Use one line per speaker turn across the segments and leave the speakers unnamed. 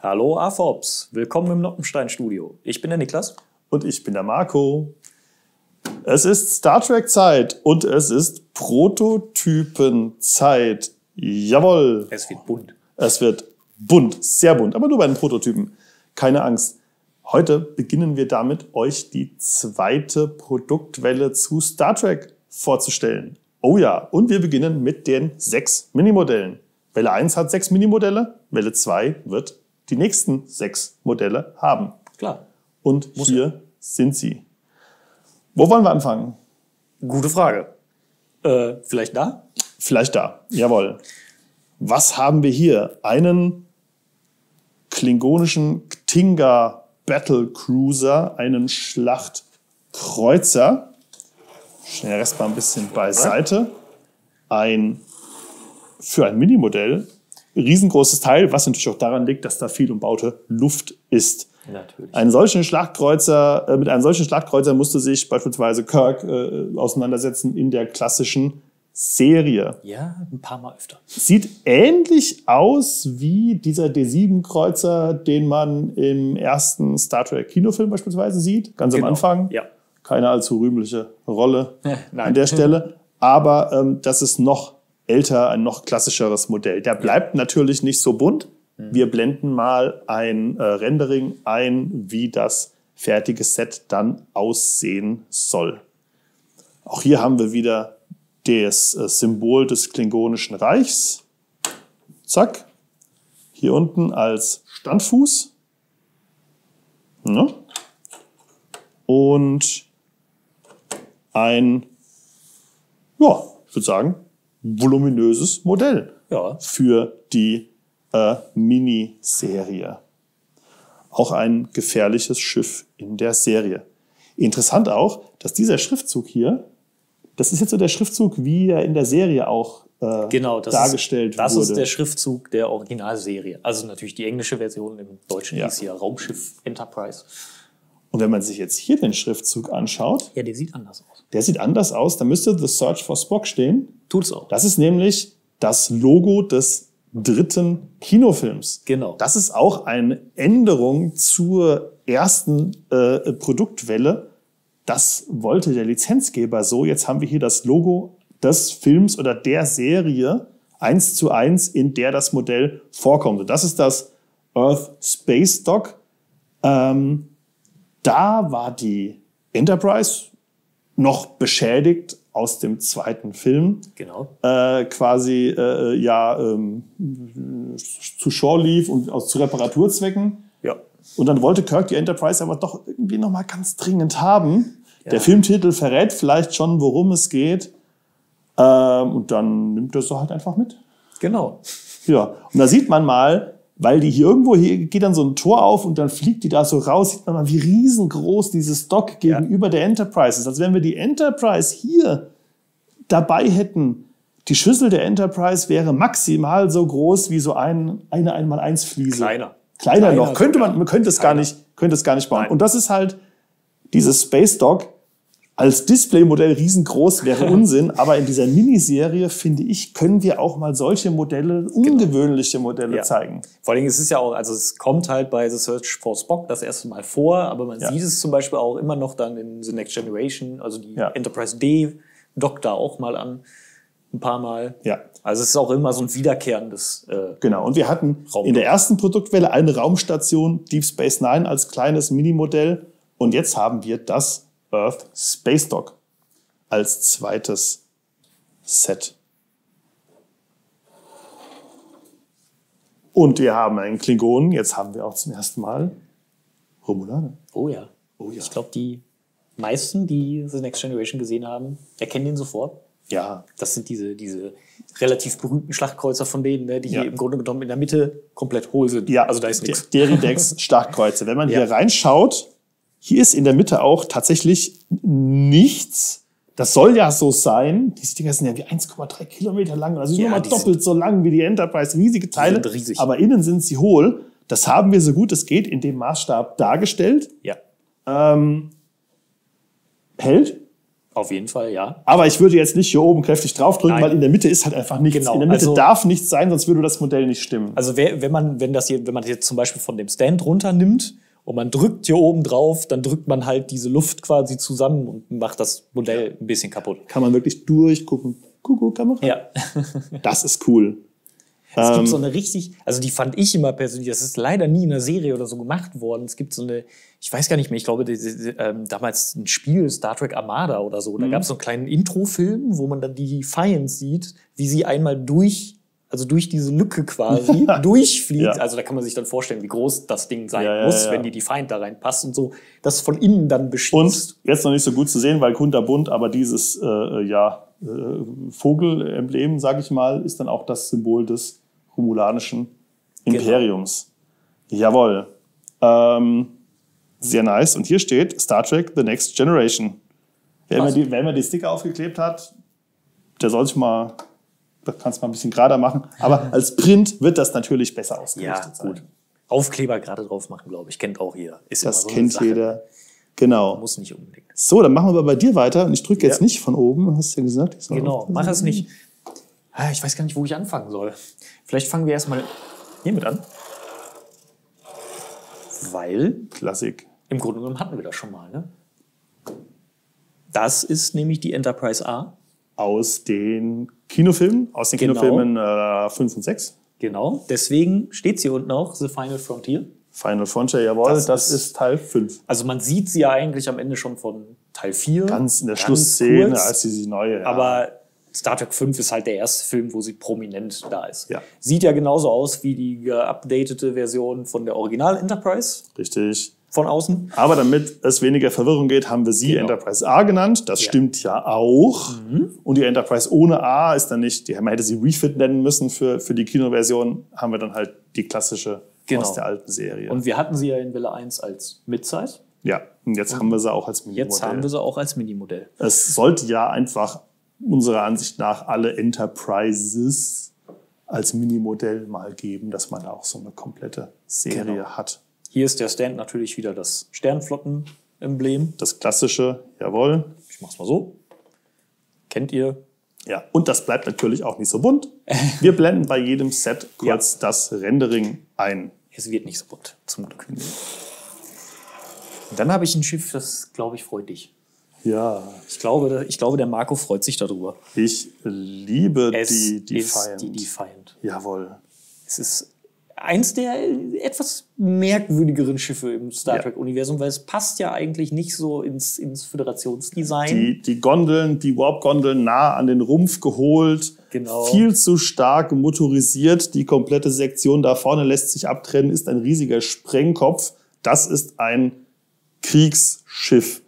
Hallo AFOPS, willkommen im Noppenstein-Studio. Ich bin der Niklas.
Und ich bin der Marco. Es ist Star Trek-Zeit und es ist Prototypen-Zeit. Jawohl.
Es wird bunt.
Es wird bunt, sehr bunt, aber nur bei den Prototypen. Keine Angst. Heute beginnen wir damit, euch die zweite Produktwelle zu Star Trek vorzustellen. Oh ja, und wir beginnen mit den 6 Minimodellen. Welle 1 hat 6 Minimodelle, Welle 2 wird die nächsten 6 Modelle haben.
Klar.
Und hier sind sie. Wo wollen wir anfangen?
Gute Frage. Vielleicht da?
Vielleicht da, jawohl. Was haben wir hier? Einen klingonischen Ktinga Battlecruiser, einen Schlachtkreuzer. Schnell Rest mal ein bisschen beiseite. Für ein Minimodell riesengroßes Teil, was natürlich auch daran liegt, dass da viel umbaute Luft ist.
Natürlich.
Mit einem solchen Schlachtkreuzer musste sich beispielsweise Kirk auseinandersetzen in der klassischen Serie.
Ja, ein paar Mal öfter.
Sieht ähnlich aus wie dieser D7-Kreuzer, den man im ersten Star Trek-Kinofilm beispielsweise sieht. Ganz am Anfang.
Ja.
Keine allzu rühmliche Rolle
Nein.
an der Stelle. Aber das ist noch älter, ein noch klassischeres Modell. Der bleibt natürlich nicht so bunt. Wir blenden mal ein Rendering ein, wie das fertige Set dann aussehen soll. Auch hier haben wir wieder das Symbol des Klingonischen Reichs. Zack. Hier unten als Standfuß. Ja. Und ein, ja, ich würde sagen, voluminöses Modell für die Miniserie. Auch ein gefährliches Schiff in der Serie. Interessant auch, dass dieser Schriftzug hier, das ist jetzt so der Schriftzug, wie er in der Serie auch dargestellt wurde.
Das ist der Schriftzug der Originalserie. Also natürlich die englische Version, im Deutschen hieß ja Raumschiff Enterprise.
Und wenn man sich jetzt hier den Schriftzug anschaut.
Ja, der sieht anders aus.
Der sieht anders aus. Da müsste The Search for Spock stehen.
Tut es auch.
Das ist nämlich das Logo des 3. Kinofilms.
Genau.
Das ist auch eine Änderung zur ersten Produktwelle. Das wollte der Lizenzgeber so. Jetzt haben wir hier das Logo des Films oder der Serie 1:1, in der das Modell vorkommt. Und das ist das Earth Space Dock. Da war die Enterprise noch beschädigt aus dem zweiten Film.
Genau.
Zu Shore lief und zu Reparaturzwecken.
Ja.
Und dann wollte Kirk die Enterprise aber doch irgendwie noch mal ganz dringend haben.
Ja.
Der Filmtitel verrät vielleicht schon, worum es geht. Und dann nimmt er so halt einfach mit.
Genau.
Ja. Und da sieht man mal, weil die hier geht dann so ein Tor auf und dann fliegt die da so raus, sieht man mal, wie riesengroß dieses Dock gegenüber der Enterprise ist. Also wenn wir die Enterprise hier dabei hätten, die Schüssel der Enterprise wäre maximal so groß wie so eine 1x1-Fliese. Kleiner noch. Man könnte es gar nicht bauen.
Nein.
Und das ist halt dieses Space Dock. Als Displaymodell riesengroß wäre Unsinn, aber in dieser Miniserie, finde ich, können wir auch mal solche Modelle, ungewöhnliche Modelle zeigen.
Vor allem ist es ja auch, also es kommt halt bei The Search for Spock das erste Mal vor, aber man sieht es zum Beispiel auch immer noch dann in The Next Generation, also die Enterprise D dockt da auch mal an, ein paar Mal.
Ja.
Also es ist auch immer so ein wiederkehrendes
Genau, und wir hatten in der ersten Produktwelle eine Raumstation, Deep Space Nine als kleines Minimodell, und jetzt haben wir das Earth Space Dock als zweites Set. Und wir haben einen Klingonen, jetzt haben wir auch zum ersten Mal Romulaner.
Oh ja. Ich glaube, die meisten, die The Next Generation gesehen haben, erkennen den sofort.
Ja.
Das sind diese relativ berühmten Schlachtkreuzer von denen, ne, die hier im Grunde genommen in der Mitte komplett hohl sind.
Ja,
also da ist nichts.
Deridex Schlachtkreuzer. Wenn man hier reinschaut, hier ist in der Mitte auch tatsächlich nichts. Das soll ja so sein. Diese Dinger sind ja wie 1,3 Kilometer lang. Also nur mal doppelt so lang wie die Enterprise. Riesige Teile.
Die sind riesig.
Aber innen sind sie hohl. Das haben wir so gut es geht in dem Maßstab dargestellt.
Ja.
Hält.
Auf jeden Fall, ja.
Aber ich würde jetzt nicht hier oben kräftig draufdrücken, weil in der Mitte ist halt einfach nichts. Genau. In der Mitte darf nichts sein, sonst würde das Modell nicht stimmen.
Also wenn man jetzt zum Beispiel von dem Stand runternimmt und man drückt hier oben drauf, dann drückt man halt diese Luft quasi zusammen und macht das Modell ein bisschen kaputt.
Kann man wirklich durchgucken. Kuckuck-Kamera?
Ja.
Das ist cool.
Es gibt so eine richtig, also die fand ich immer persönlich, das ist leider nie in einer Serie oder so gemacht worden. Es gibt so eine, ich weiß gar nicht mehr, ich glaube, damals ein Spiel, Star Trek Armada oder so, da gab es so einen kleinen Introfilm, wo man dann die Defiance sieht, wie sie einmal durch diese Lücke quasi durchfliegt. Ja. Also da kann man sich dann vorstellen, wie groß das Ding sein muss, wenn die Defiant da reinpasst und so, das von innen dann beschießt.
Und jetzt noch nicht so gut zu sehen, weil kunterbunt, aber dieses, Vogelemblem, sage ich mal, ist dann auch das Symbol des romulanischen Imperiums. Genau. Jawohl. Sehr nice. Und hier steht Star Trek The Next Generation. Wer mir die Sticker aufgeklebt hat, der soll sich mal, das kannst du mal ein bisschen gerader machen. Aber als Print wird das natürlich besser ausgerichtet sein. Gut.
Aufkleber gerade drauf machen, glaube ich, kennt auch jeder. Ist
das so kennt jeder. Genau.
Muss nicht unbedingt.
So, dann machen wir aber bei dir weiter. Und ich drücke jetzt nicht von oben, hast du ja gesagt.
Genau, mach es nicht. Ich weiß gar nicht, wo ich anfangen soll. Vielleicht fangen wir erstmal hiermit an. Weil...
Klassik.
Im Grunde genommen hatten wir das schon mal, ne? Das ist nämlich die Enterprise A.
Aus den Kinofilmen? Aus den Kinofilmen 5 und 6.
Genau, deswegen steht es hier unten auch, The Final Frontier.
Final Frontier, jawohl, das ist Teil 5.
Also man sieht sie ja eigentlich am Ende schon von Teil 4.
Ganz in der Schlussszene, kurz, als sie neue. Ja.
Aber Star Trek 5 ist halt der erste Film, wo sie prominent da ist.
Ja.
Sieht ja genauso aus wie die geupdatete Version von der Original Enterprise.
Richtig.
Von außen.
Aber damit es weniger Verwirrung geht, haben wir sie Enterprise A genannt. Das stimmt ja auch. Und die Enterprise ohne A ist dann nicht, man hätte sie Refit nennen müssen für die Kinoversion, haben wir dann halt die klassische aus der alten Serie.
Und wir hatten sie ja in Welle 1 als Midsize.
Ja, und jetzt haben wir sie auch als Minimodell.
Jetzt haben wir sie auch als Minimodell.
Es sollte ja einfach unserer Ansicht nach alle Enterprises als Minimodell mal geben, dass man da auch so eine komplette Serie hat.
Hier ist der Stand natürlich wieder das Sternflotten-Emblem.
Das klassische, jawohl.
Ich mach's mal so. Kennt ihr?
Ja, und das bleibt natürlich auch nicht so bunt. Wir blenden bei jedem Set kurz das Rendering ein.
Es wird nicht so bunt, zum Glück. Und dann habe ich ein Schiff, das, glaube ich, freut dich.
Ja.
Ich glaube, der Marco freut sich darüber.
Ich liebe die
Defiant. Die Defiant.
Jawohl.
Es ist eins der etwas merkwürdigeren Schiffe im Star Trek-Universum, weil es passt ja eigentlich nicht so ins Föderationsdesign.
Die Gondeln, die Warp-Gondeln nah an den Rumpf geholt, viel zu stark motorisiert. Die komplette Sektion da vorne lässt sich abtrennen, ist ein riesiger Sprengkopf. Das ist ein Kriegsschiff.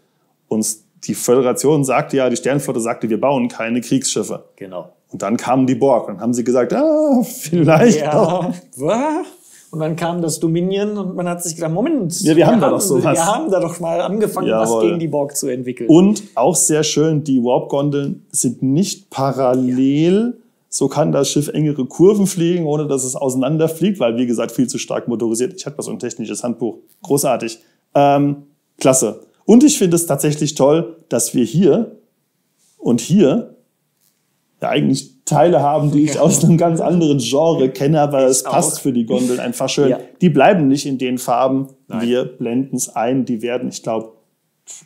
Und die Föderation sagte ja, die Sternenflotte sagte, wir bauen keine Kriegsschiffe.
Genau.
Und dann kamen die Borg und haben sie gesagt, vielleicht.
Ja, und dann kam das Dominion und man hat sich gedacht, Moment,
wir haben da doch sowas.
Wir haben da doch mal angefangen, was gegen die Borg zu entwickeln.
Und auch sehr schön, die Warp-Gondeln sind nicht parallel. So kann das Schiff engere Kurven fliegen, ohne dass es auseinanderfliegt, weil, wie gesagt, viel zu stark motorisiert. Ich habe da so ein technisches Handbuch. Großartig. Klasse. Und ich finde es tatsächlich toll, dass wir hier und hier ja eigentlich Teile haben, die ich aus einem ganz anderen Genre kenne, aber es passt für die Gondeln einfach schön. Ja. Die bleiben nicht in den Farben. Nein. Wir blenden es ein. Die werden, ich glaube,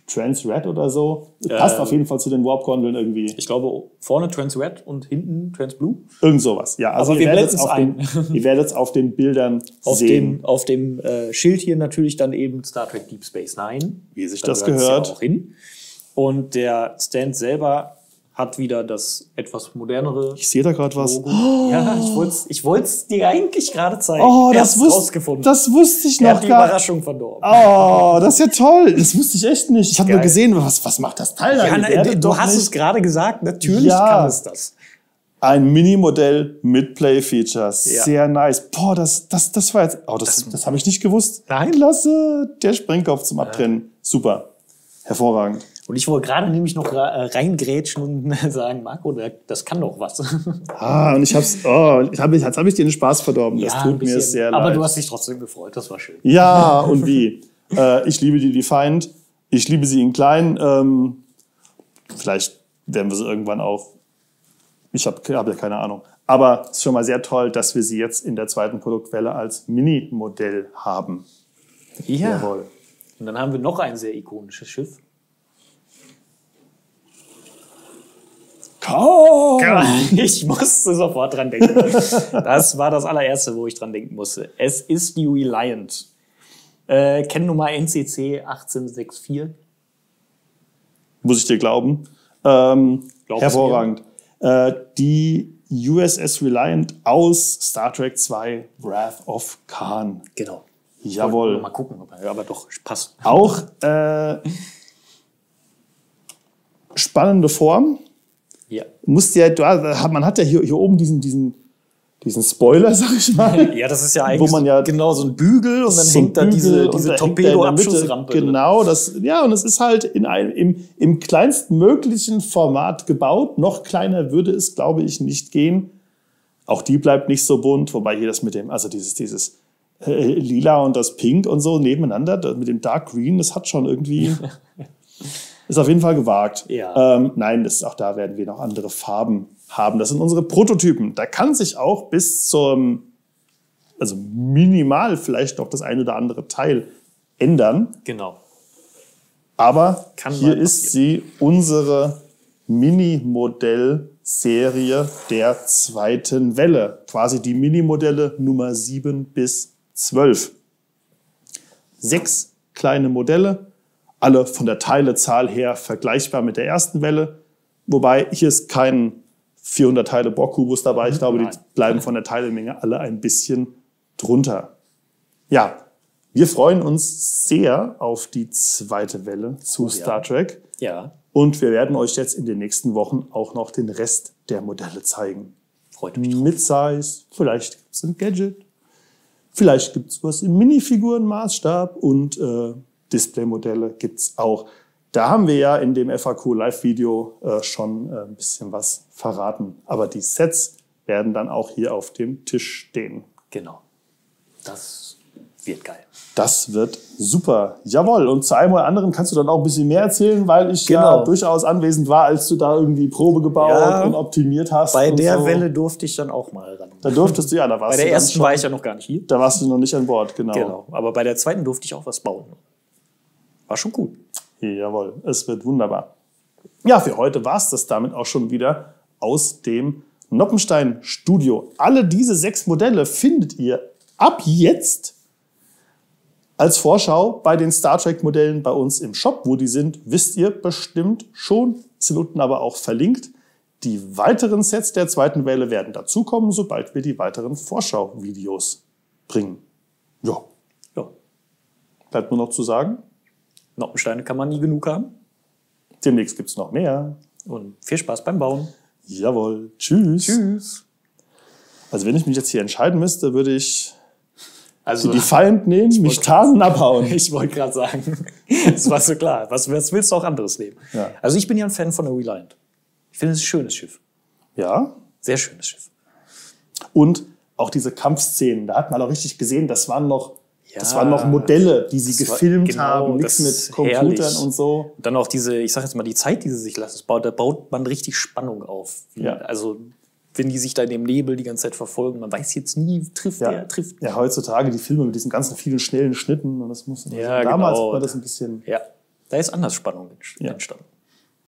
Trans-Red oder so. Passt auf jeden Fall zu den Warp-Gondeln irgendwie.
Ich glaube, vorne Trans-Red und hinten Trans-Blue.
Irgend sowas, ja. Also
aber wir blenden es ein.
Ihr werdet es auf den Bildern sehen.
Auf dem Schild hier natürlich dann eben Star Trek Deep Space Nine.
Wie sich das gehört.
Ja auch hin. Und der Stand selber hat wieder das etwas modernere.
Ich sehe da gerade was.
Oh. Ja, ich wollte es dir eigentlich gerade zeigen.
Oh, das wusste ich noch gar nicht.
Die Überraschung verdorben.
Oh, das ist ja toll. Das wusste ich echt nicht. Ich habe nur gesehen, was macht das Teil da?
Du hast es gerade gesagt, natürlich kann es das.
Ein Minimodell mit Play-Features. Ja. Sehr nice. Boah, das war jetzt. Oh, das habe ich nicht gewusst.
Nein.
Klasse. Der Sprengkopf zum Abtrennen. Super. Hervorragend.
Und ich wollte gerade nämlich noch reingrätschen und sagen, Marco, das kann doch was.
Und jetzt habe ich dir den Spaß verdorben. Das tut mir sehr leid.
Aber du hast dich trotzdem gefreut, das war schön.
Ja, und wie? Ich liebe die Defiant. Ich liebe sie in klein. Vielleicht werden wir sie irgendwann auch. Ich habe ja keine Ahnung. Aber es ist schon mal sehr toll, dass wir sie jetzt in der zweiten Produktwelle als Mini-Modell haben.
Ja. Jawohl. Und dann haben wir noch ein sehr ikonisches Schiff. Ich musste sofort dran denken. Das war das allererste, wo ich dran denken musste. Es ist die Reliant. Kennnummer NCC 1864.
Muss ich dir glauben. Hervorragend. Die USS Reliant aus Star Trek 2 Wrath of Khan.
Genau.
Jawohl.
Mal gucken, aber doch, passt.
Auch spannende Form.
Ja.
Man hat ja hier oben diesen Spoiler, sag ich mal.
Ja, das ist ja eigentlich genau so ein Bügel und dann hängt da diese Torpedo-Abschussrampe.
Genau, und es ist halt im kleinsten möglichen Format gebaut. Noch kleiner würde es, glaube ich, nicht gehen. Auch die bleibt nicht so bunt, wobei hier das mit dem, also dieses Lila und das Pink und so nebeneinander, mit dem Dark Green, das hat schon irgendwie, ist auf jeden Fall gewagt.
Ja.
Nein, auch da werden wir noch andere Farben haben. Das sind unsere Prototypen. Da kann sich auch bis zum, also minimal vielleicht noch das ein oder andere Teil ändern.
Genau.
Aber hier ist sie, unsere Mini-Modell-Serie der zweiten Welle. Quasi die Mini-Modelle Nummer 7 bis 12. 6 kleine Modelle, alle von der Teilezahl her vergleichbar mit der ersten Welle. Wobei hier ist kein 400 Teile Borg-Kubus dabei. Ich glaube, die bleiben von der Teilemenge alle ein bisschen drunter. Ja, wir freuen uns sehr auf die zweite Welle zu Star Trek.
Ja.
Und wir werden euch jetzt in den nächsten Wochen auch noch den Rest der Modelle zeigen.
Freut mich drauf.
Mid-Size, vielleicht gibt es ein Gadget, vielleicht gibt es was im Minifigurenmaßstab und Displaymodelle gibt es auch. Da haben wir ja in dem FAQ-Live-Video schon ein bisschen was verraten. Aber die Sets werden dann auch hier auf dem Tisch stehen.
Genau. Das wird geil.
Das wird super. Jawohl. Und zu einem oder anderen kannst du dann auch ein bisschen mehr erzählen, weil ich ja durchaus anwesend war, als du da irgendwie Probe gebaut und optimiert hast.
Bei der Welle durfte ich dann auch mal ran.
Da durftest du, da warst du.
Bei der ersten war ich ja noch gar nicht hier.
Da warst du noch nicht an Bord, genau.
Aber bei der zweiten durfte ich auch was bauen. War schon gut.
Jawohl, es wird wunderbar. Ja, für heute war es das damit auch schon wieder aus dem Noppenstein Studio. Alle diese 6 Modelle findet ihr ab jetzt als Vorschau bei den Star Trek Modellen bei uns im Shop. Wo die sind, wisst ihr bestimmt schon, sind unten aber auch verlinkt. Die weiteren Sets der zweiten Welle werden dazukommen, sobald wir die weiteren Vorschau-Videos bringen. Ja. Bleibt nur noch zu sagen,
Noppensteine kann man nie genug haben.
Demnächst gibt es noch mehr.
Und viel Spaß beim Bauen.
Jawohl. Tschüss.
Tschüss.
Also wenn ich mich jetzt hier entscheiden müsste, würde ich die Defiant nehmen, mich tarnen, abhauen.
Ich wollte gerade sagen, das war so klar. Was willst du auch anderes nehmen?
Ja.
Also ich bin ja ein Fan von der Reliant. Ich finde es ein schönes Schiff.
Ja?
Sehr schönes Schiff.
Und auch diese Kampfszenen, da hat man auch richtig gesehen, das waren noch Modelle, die sie gefilmt haben, nichts mit Computern herrlich. Und so.
Und dann auch diese, ich sag jetzt mal, die Zeit, die sie sich lassen, da baut man richtig Spannung auf.
Ja.
Also, wenn die sich da in dem Nebel die ganze Zeit verfolgen, man weiß jetzt nie, trifft der.
Ja, heutzutage die Filme mit diesen ganzen vielen schnellen Schnitten und das muss.
Ja,
damals war das ein bisschen.
Ja, da ist anders Spannung entstanden.